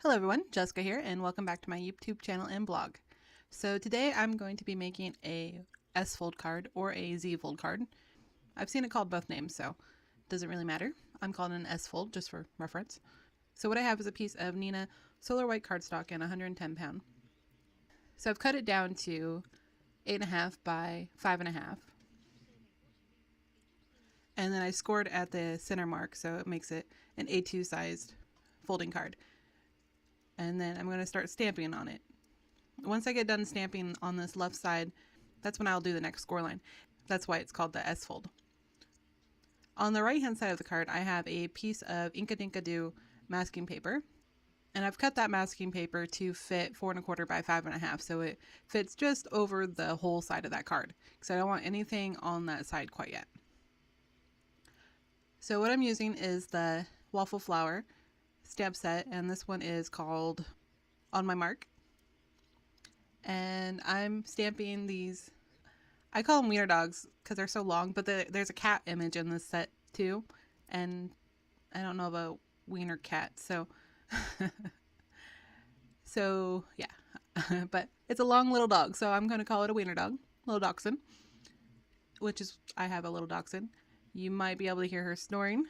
Hello everyone, Jessica here and welcome back to my YouTube channel and blog. So today I'm going to be making a S-fold card or a Z-fold card. I've seen it called both names, so it doesn't really matter. I'm calling it an S-fold just for reference. So what I have is a piece of Nina Solar White cardstock and 110 pound. So I've cut it down to 8.5 by 5.5. And then I scored at the center mark, so it makes it an A2 sized folding card. And then I'm going to start stamping on it. Once I get done stamping on this left side, that's when I'll do the next score line. That's why it's called the S fold. On the right hand side of the card, I have a piece of Inka Dinka Doo masking paper. And I've cut that masking paper to fit 4 1/4 by 5.5, so it fits just over the whole side of that card, because I don't want anything on that side quite yet. So what I'm using is the Waffle flower stamp set, and this one is called On My Mark. And I'm stamping these, I call them wiener dogs because they're so long, but there's a cat image in this set too, and I don't know of a wiener cat, so so yeah. But it's a long little dog, so I'm going to call it a wiener dog, little dachshund, which is, I have a little dachshund. You might be able to hear her snoring.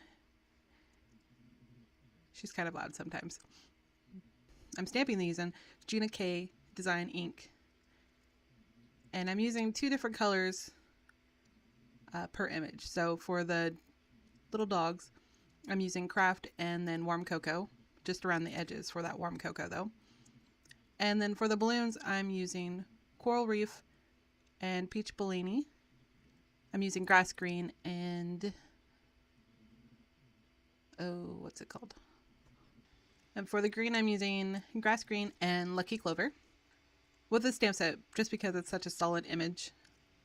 She's kind of loud sometimes. I'm stamping these in Gina K Design ink, and I'm using 2 different colors per image. So for the little dogs, I'm using Craft and then Warm Cocoa, just around the edges for that Warm Cocoa though. And then for the balloons, I'm using Coral Reef and Peach Bellini. I'm using Grass Green and, oh, what's it called? And for the green, I'm using Grass Green and Lucky Clover. With this stamp set, just because it's such a solid image,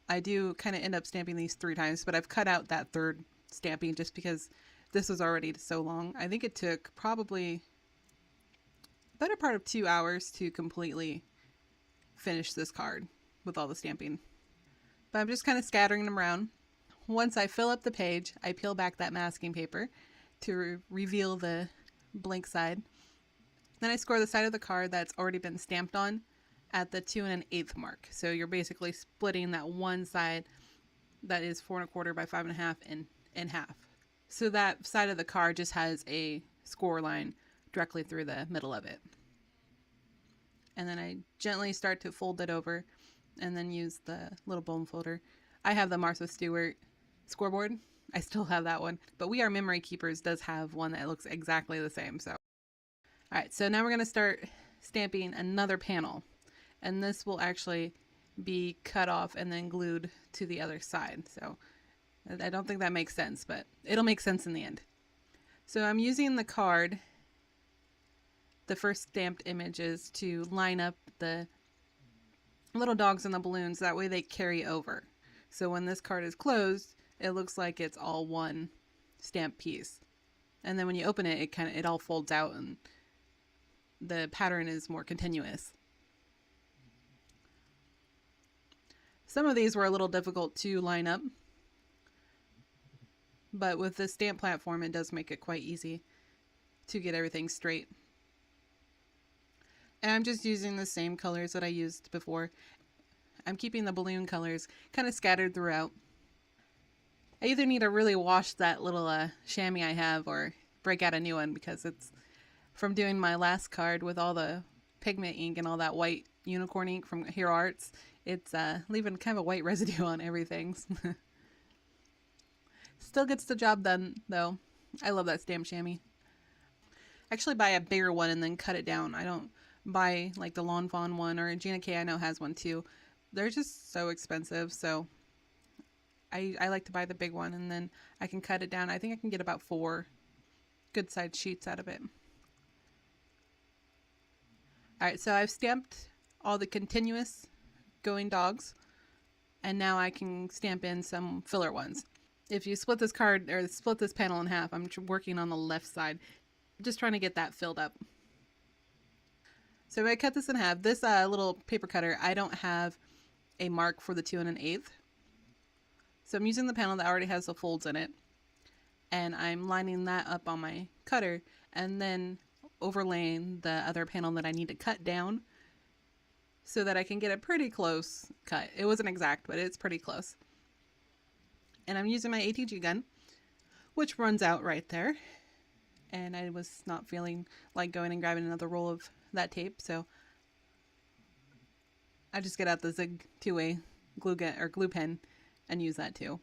I do kind of end up stamping these 3 times, but I've cut out that 3rd stamping just because this was already so long. I think it took probably a better part of 2 hours to completely finish this card with all the stamping. But I'm just kind of scattering them around. Once I fill up the page, I peel back that masking paper to reveal the blank side. Then I score the side of the card that's already been stamped on at the 2 1/8 mark. So you're basically splitting that one side that is 4 1/4 by 5.5 in half. So that side of the card just has a score line directly through the middle of it. And then I gently start to fold it over and then use the little bone folder. I have the Martha Stewart scoreboard. I still have that one, but We Are Memory Keepers does have one that looks exactly the same. So, all right, so now we're going to start stamping another panel, and this will actually be cut off and then glued to the other side. So I don't think that makes sense, but it'll make sense in the end. So I'm using the card, the first stamped images, to line up the little dogs and the balloons. That way they carry over. So when this card is closed, it looks like it's all one stamp piece. And then when you open it, it all folds out and the pattern is more continuous. Some of these were a little difficult to line up, but with the stamp platform, it does make it quite easy to get everything straight. And I'm just using the same colors that I used before. I'm keeping the balloon colors kind of scattered throughout. I either need to really wash that little chamois I have or break out a new one, because it's from doing my last card with all the pigment ink and all that white unicorn ink from Hero Arts. It's leaving kind of a white residue on everything. Still gets the job done though. I love that stamp chamois. I actually buy a bigger one and then cut it down. I don't buy like the Lawn Fawn one, or Gina K I know has one too. They're just so expensive, so I like to buy the big one and then I can cut it down. I think I can get about 4 good sized sheets out of it. Alright, so I've stamped all the continuous going dogs, and now I can stamp in some filler ones. If you split this card, or split this panel in half, I'm working on the left side, just trying to get that filled up. So if I cut this in half, this little paper cutter, I don't have a mark for the 2 1/8. So I'm using the panel that already has the folds in it, and I'm lining that up on my cutter, and then overlaying the other panel that I need to cut down so that I can get a pretty close cut. It wasn't exact, but it's pretty close. And I'm using my ATG gun, which runs out right there. And I was not feeling like going and grabbing another roll of that tape, so I just get out the Zig 2A glue pen and use that too.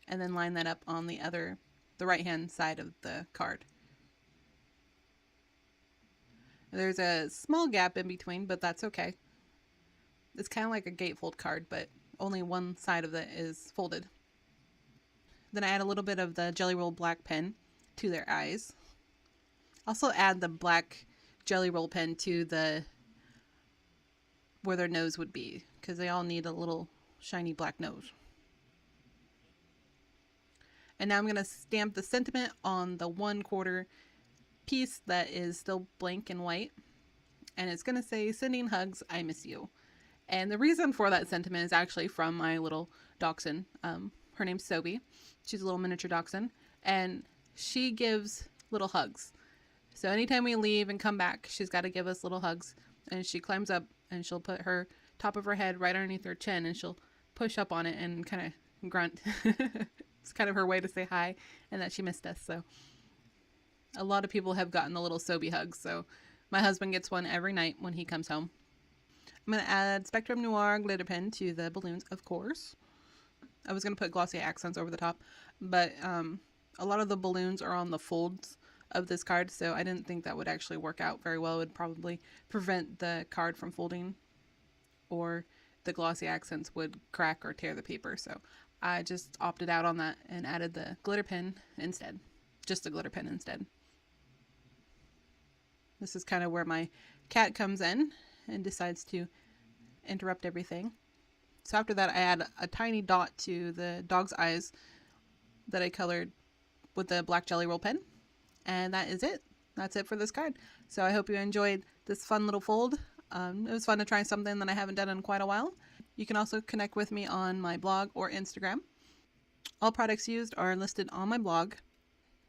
And then line that up on the right hand side of the card. There's a small gap in between, but that's okay. It's kind of like a gatefold card, but only one side of it is folded. Then I add a little bit of the Jelly Roll black pen to their eyes. Also add the black Jelly Roll pen to where their nose would be, because they all need a little shiny black nose. And now I'm going to stamp the sentiment on the 1/4 piece that is still blank and white. And it's going to say, "Sending hugs, I miss you." And the reason for that sentiment is actually from my little dachshund. Her name's Sobe. She's a little miniature dachshund. And she gives little hugs. So anytime we leave and come back, she's got to give us little hugs. And she climbs up and she'll put her top of her head right underneath her chin and she'll push up on it and kind of grunt. It's kind of her way to say hi and that she missed us. So a lot of people have gotten the little Sobe hugs. So my husband gets one every night when he comes home. I'm going to add Spectrum Noir glitter pen to the balloons, of course. I was going to put glossy accents over the top, but a lot of the balloons are on the folds of this card, so I didn't think that would actually work out very well. It would probably prevent the card from folding, or the glossy accents would crack or tear the paper. So I just opted out on that and added the glitter pen instead. Just the glitter pen instead. This is kind of where my cat comes in and decides to interrupt everything. So after that, I add a tiny dot to the dog's eyes that I colored with the black Jelly Roll pen. And that is it. That's it for this card. So I hope you enjoyed this fun little fold. It was fun to try something that I haven't done in quite a while. You can also connect with me on my blog or Instagram. All products used are listed on my blog.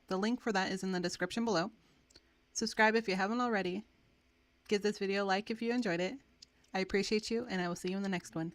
The link for that is in the description below. Subscribe if you haven't already. Give this video a like if you enjoyed it. I appreciate you, and I will see you in the next one.